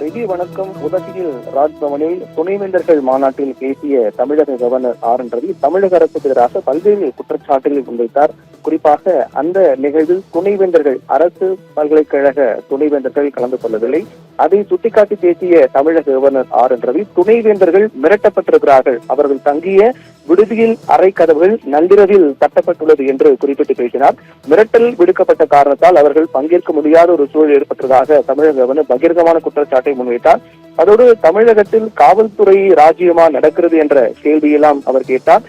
செய்தி வணக்கம். உதகையில் ராஜ்பவனில் துணைவேந்தர்கள் மாநாட்டில் பேசிய தமிழக கவர்னர் ஆர் என் ரவி தமிழக அரசுக்கு எதிராக பல்வேறு குற்றச்சாட்டுகளை முன்வைத்தார். குறிப்பாக அந்த நிகழ்வில் துணைவேந்தர்கள், அரசு பல்கலைக்கழக துணைவேந்தர்கள் கலந்து கொள்ளவில்லை. அதை சுட்டிக்காட்டி பேசிய தமிழக கவர்னர் ஆர் என் ரவி துணைவேந்தர்கள் மிரட்டப்பட்டிருக்கிறார்கள், அவர்கள் தங்கிய விடுதியின் அறை கதவுகள் நள்ளிரவில் தட்டப்பட்டுள்ளது என்று குறிப்பிட்டு பேசினார். மிரட்டல் விடுக்கப்பட்ட காரணத்தால் அவர்கள் பங்கேற்க முடியாத ஒரு சூழல் ஏற்பட்டதாக தமிழக கவர்னர் பகிரங்கமான குற்றச்சாட்டை முன்வைத்தார். அதோடு தமிழகத்தில் காவல்துறை ராஜ்யமா நடக்கிறது என்ற கேள்வியெல்லாம் அவர் கேட்டார்.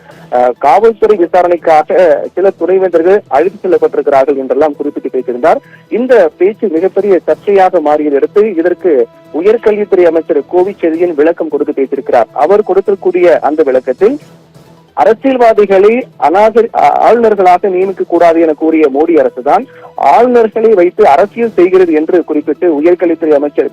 காவல்துறை விசாரணைக்காக சில துணைவேந்தர்கள் அழைத்து செல்லப்பட்டிருக்கிறார்கள் என்றெல்லாம் குறிப்பிட்டு பேசியிருந்தார். இந்த பேச்சு மிகப்பெரிய சர்ச்சையாக மாறியதை அடுத்து இதற்கு உயர்கல்வித்துறை அமைச்சர் கோவிச்செழியன் விளக்கம் கொடுத்து பேசியிருக்கிறார். அவர் கொடுத்திருக்கூடிய அந்த விளக்கத்தில் அரசியல்வாதிகளை ஆளுநர்களாக நியமிக்க கூடாது என கூறிய மோடி அரசுதான் ஆளுநர்களை வைத்து அரசியல் செய்கிறது என்று குறிப்பிட்டு உயர்கல்வித்துறை அமைச்சர்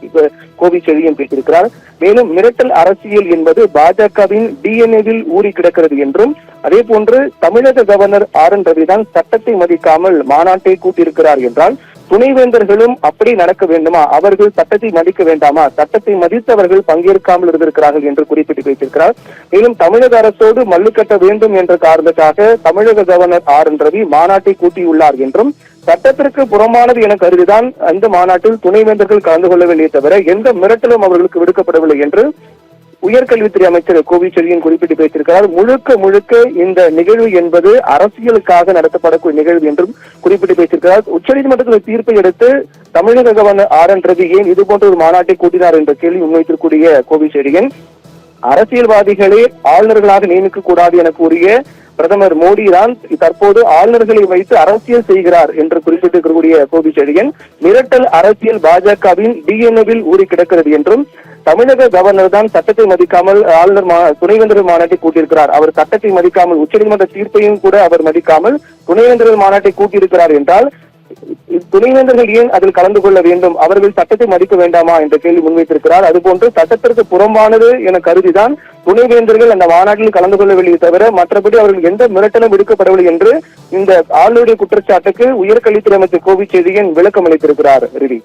கோவிச்செழியன் பேசியிருக்கிறார். மேலும் மிரட்டல் அரசியல் என்பது பாஜகவின் டிஎன்ஏவில் ஊறி கிடக்கிறது என்றும், அதே போன்று தமிழக கவர்னர் ஆர் என் ரவி தான் சட்டத்தை மதிக்காமல் மாநாட்டை கூட்டியிருக்கிறார் என்றால் துணைவேந்தர்களும் அப்படி நடக்க வேண்டுமா? அவர்கள் சட்டத்தை மதிக்க வேண்டாமா? சட்டத்தை மதித்தவர்கள் பங்கேற்காமல் இருந்திருக்கிறார்கள் என்று குறிப்பிட்டு பேசியிருக்கிறார். மேலும் தமிழக அரசோடு மல்லுக்கட்ட வேண்டும் என்ற காரணத்துக்காக தமிழக கவர்னர் ஆர் என் ரவி மாநாட்டை கூட்டியுள்ளார் என்றும், சட்டத்திற்கு புறமானது என கருதிதான் அந்த மாநாட்டில் துணைவேந்தர்கள் கலந்து கொள்ளவில்லையே தவிர எந்த மிரட்டலும் அவர்களுக்கு விடுக்கப்படவில்லை என்று உயர்கல்வித்துறை அமைச்சர் கோவிச்செழியன் குறிப்பிட்டு பேசியிருக்கிறார். முழுக்க இந்த நிகழ்வு என்பது அரசியலுக்காக நடத்தப்படக்கூடிய நிகழ்வு என்றும் குறிப்பிட்டு பேசியிருக்கிறார். உச்சநீதிமன்றத்தில் தீர்ப்பை அடுத்து தமிழக கவர்னர் ஆர் என் ரவி ஏன் இதுபோன்ற ஒரு மாநாட்டை கூட்டினார் என்ற கேள்வி முன்வைத்திருக்கூடிய கோவிச்செழியன், அரசியல்வாதிகளே ஆளுநர்களாக நியமிக்க கூடாது என கூறிய பிரதமர் மோடி தான் தற்போது ஆளுநர்களை வைத்து அரசியல் செய்கிறார் என்று குறிப்பிட்டிருக்கக்கூடிய கோவிச்செழியன், மிரட்டல் அரசியல் பாஜகவின் டிஎன்ஏவில் ஊறி கிடக்கிறது என்றும், தமிழக கவர்னர் தான் சட்டத்தை மதிக்காமல் ஆளுநர் துணைவேந்தர்கள் மாநாட்டை கூட்டியிருக்கிறார். அவர் சட்டத்தை மதிக்காமல் உச்சநீதிமன்ற தீர்ப்பையும் கூட அவர் மதிக்காமல் துணைவேந்தர்கள் மாநாட்டை கூட்டியிருக்கிறார் என்றால் துணைவேந்தர்கள் ஏன் அதில் கலந்து கொள்ள வேண்டும்? அவர்கள் சட்டத்தை மதிக்க வேண்டாமா என்ற கேள்வி முன்வைத்திருக்கிறார். அதுபோன்று சட்டத்திற்கு புறம்பானது என கருதிதான் துணைவேந்தர்கள் அந்த மாநாட்டில் கலந்து கொள்ளவில்லை தவிர மற்றபடி அவர்கள் எந்த மிரட்டலும் விடுக்கப்படவில்லை என்று இந்த ஆளுநருடைய குற்றச்சாட்டுக்கு உயர்கல்வித்துறை அமைச்சர் கோவிச்செழியன் விளக்கம் அளித்திருக்கிறார். ரிவி.